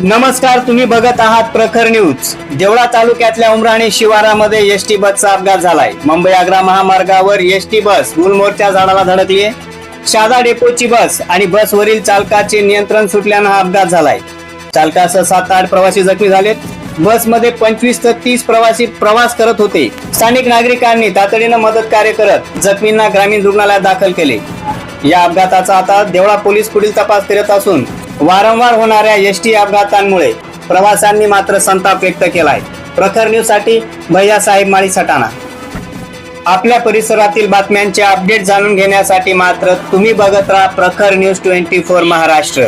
नमस्कार, तुम्ही बघत आहात प्रखर न्यूज। देवळा तालुक्यातल्या उमराणे शिवारामध्ये एसटी बसचा अपघात झालाय। मुंबई आग्रा महामार्गावर एसटी बस गुलमोहरच्या झाडाला धडकली आहे। शहादा डेपोची बस आणि बसवरील चालकाचे नियंत्रण सुटल्यानं हा अपघात झालाय। चालकासह 7 ते 8 प्रवासी जखमी झालेत। बसमध्ये 25 ते 30 प्रवासी प्रवास करत होते। स्थानिक नागरिकांनी तातडीनं मदत कार्य करत जखमींना ग्रामीण रुग्णालयात दाखल केले। या अपघाताचा आता देवळा पोलीस पुढील तपास करत असून वारंवार होणाऱ्या एसटी अपघातांमुळे प्रवाशांनी मात्र संताप व्यक्त केलाय। प्रखर न्यूज साठी भैयासाहेब माळी सटाणा। आपल्या परिसरातील बातम्यांचे अपडेट जाणून घेण्यासाठी मात्र तुम्ही बघत राहा प्रखर न्यूज 24 महाराष्ट्र।